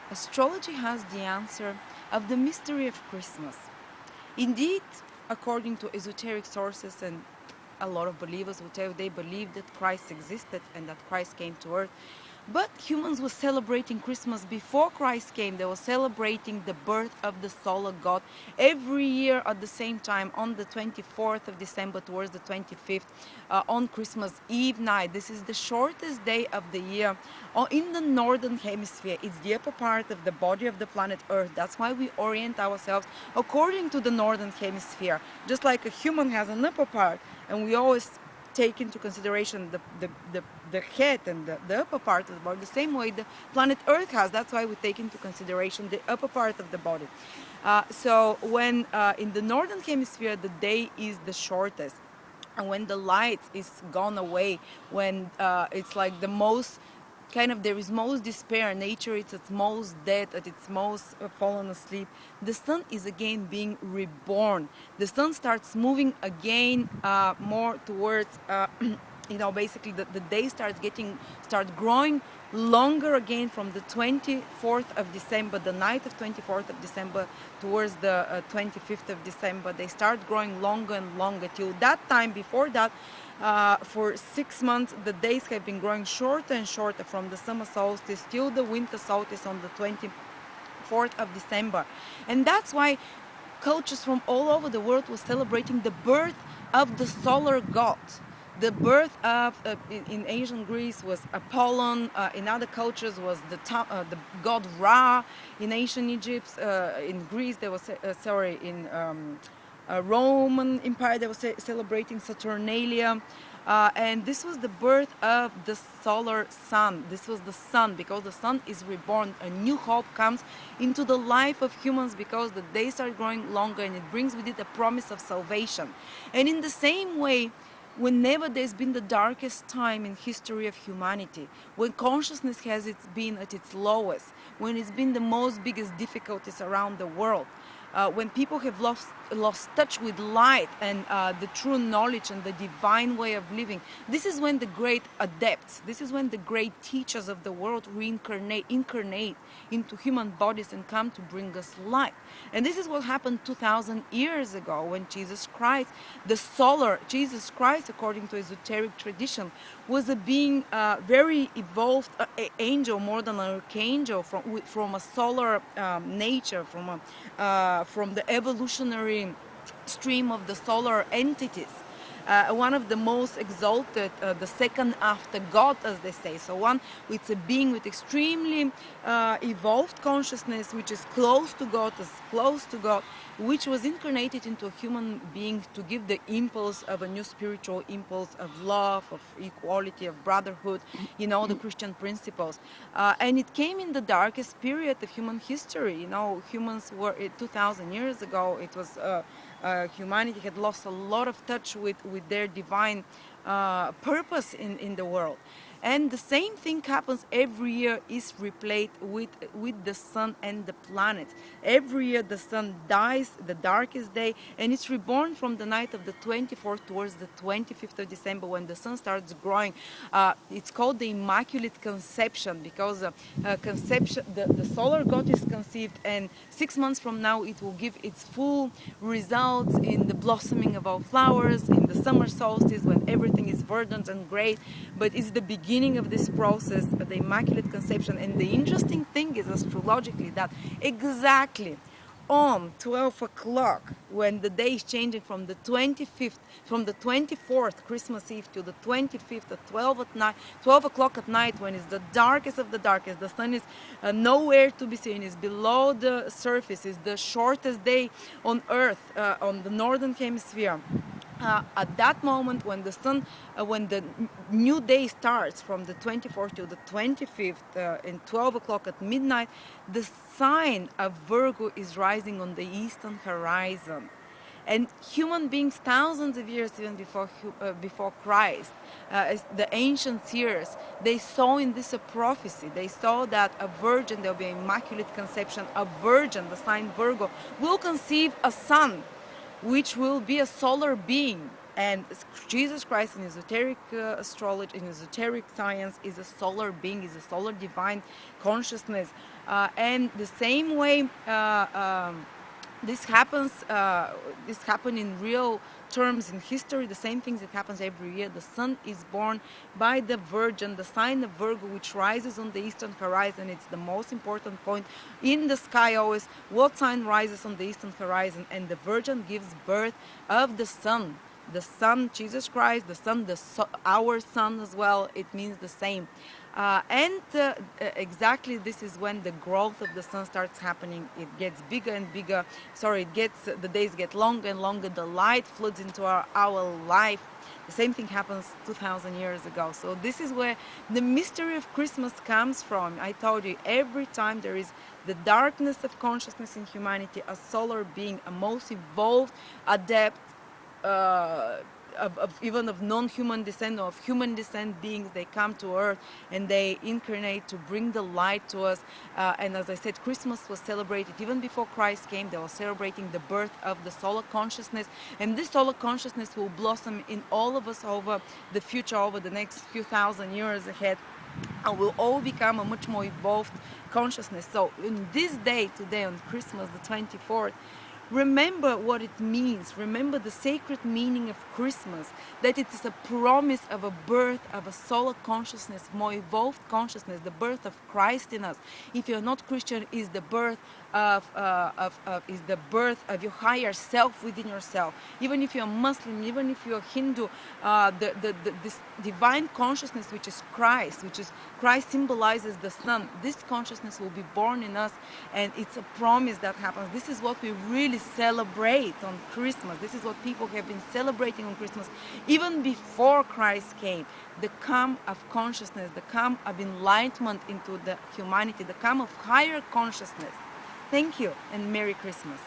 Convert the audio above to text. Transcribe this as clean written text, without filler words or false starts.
Astrology has the answer of the mystery of Christmas. Indeed, according to esoteric sources and a lot of believers will tell you they believe that Christ existed and that Christ came to earth. But humans were celebrating Christmas before Christ came. They were celebrating the birth of the solar God every year at the same time on the 24th of December towards the 25th on Christmas Eve night. This is the shortest day of the year in the northern hemisphere. It's the upper part of the body of the planet Earth. That's why we orient ourselves according to the northern hemisphere. Just like a human has an upper part, and we always take into consideration the head and the upper part of the body, the same way the planet Earth has. That's why we take into consideration the upper part of the body. So when in the northern hemisphere the day is the shortest, and when the light is gone away, when it's like the most kind of there is most despair, nature is at its most dead, at its most fallen asleep, the sun is again being reborn. The sun starts moving again more towards basically the day starts growing longer again from the 24th of December, the night of 24th of December towards the 25th of December. They start growing longer and longer till that time. Before that, for 6 months, the days have been growing shorter and shorter from the summer solstice till the winter solstice on the 24th of December. And that's why cultures from all over the world were celebrating the birth of the solar god. The birth of, in ancient Greece was Apollon, in other cultures was the god Ra, in ancient Egypt, in Greece there was, in Roman Empire they were celebrating Saturnalia. And this was the birth of the solar sun. This was the sun, because the sun is reborn. A new hope comes into the life of humans because the days are growing longer, and it brings with it a promise of salvation. And in the same way, whenever there's been the darkest time in history of humanity, when consciousness has been at its lowest, when it's been the most biggest difficulties around the world, when people have lost touch with light and the true knowledge and the divine way of living, this is when the great adepts, this is when the great teachers of the world incarnate into human bodies and come to bring us light. And this is what happened 2,000 years ago when Jesus Christ, Jesus Christ, according to esoteric tradition, was a being very evolved angel, more than an archangel, from a solar nature, from the evolutionary stream of the solar entities. One of the most exalted, the second after God, as they say. So one with a being with extremely evolved consciousness, which is close to God, which was incarnated into a human being to give the impulse of a new spiritual impulse of love, of equality, of brotherhood, the Christian principles. And it came in the darkest period of human history. Humans were 2,000 years ago. It was humanity had lost a lot of touch with their divine purpose in the world. And the same thing happens every year, is replayed with the sun and the planets. Every year the sun dies, the darkest day, and it's reborn from the night of the 24th towards the 25th of December, when the sun starts growing. It's called the Immaculate Conception, because the solar god is conceived, and 6 months from now it will give its full results in the blossoming of all flowers, in the summer solstice, when everything is verdant and great. But it's the beginning of this process, the Immaculate Conception. And the interesting thing is, astrologically, that exactly on 12 o'clock, when the day is changing from the 24th, Christmas Eve, to the 25th at 12 o'clock at night, when it's the darkest of the darkest, the sun is nowhere to be seen, is below the surface, is the shortest day on Earth, on the northern hemisphere. At that moment, when the sun, when the new day starts from the 24th to the 25th, in 12 o'clock at midnight, the sign of Virgo is rising on the eastern horizon. And human beings, thousands of years even before Christ, as the ancient seers, they saw in this a prophecy. They saw that a virgin, there will be an Immaculate Conception, a virgin, the sign Virgo, will conceive a son, which will be a solar being. And Jesus Christ in esoteric astrology, in esoteric science, is a solar being, is a solar divine consciousness. And the same way this happens, this happened in real terms in history, the same things that happens every year. The sun is born by the Virgin, the sign of Virgo, which rises on the eastern horizon. It's the most important point in the sky always. What sign rises on the eastern horizon? And the Virgin gives birth of the sun. The sun, Jesus Christ, the sun, our sun as well, it means the same. And exactly this is when the growth of the sun starts happening. It gets bigger and bigger. The days get longer and longer. The light floods into our life. The same thing happens 2,000 years ago. So this is where the mystery of Christmas comes from. I told you, every time there is the darkness of consciousness in humanity, a solar being, a most evolved, adept, even of non-human descent or of human descent beings, they come to earth and they incarnate to bring the light to us. And as I said, Christmas was celebrated even before Christ came. They were celebrating the birth of the solar consciousness, and this solar consciousness will blossom in all of us over the future, over the next few thousand years ahead, and we'll all become a much more evolved consciousness. So in this day today, on Christmas the 24th, remember what it means. Remember the sacred meaning of Christmas, that it is a promise of a birth of a solar consciousness, more evolved consciousness, the birth of Christ in us. If you're not Christian, is the birth of your higher self within yourself. Even if you're Muslim, even if you're Hindu, this divine consciousness, which is Christ, symbolizes the sun. This consciousness will be born in us, and it's a promise that happens. This is what we really celebrate on Christmas. This is what people have been celebrating on Christmas even before Christ came. The come of consciousness, the come of enlightenment into the humanity, the come of higher consciousness. Thank you, and Merry Christmas.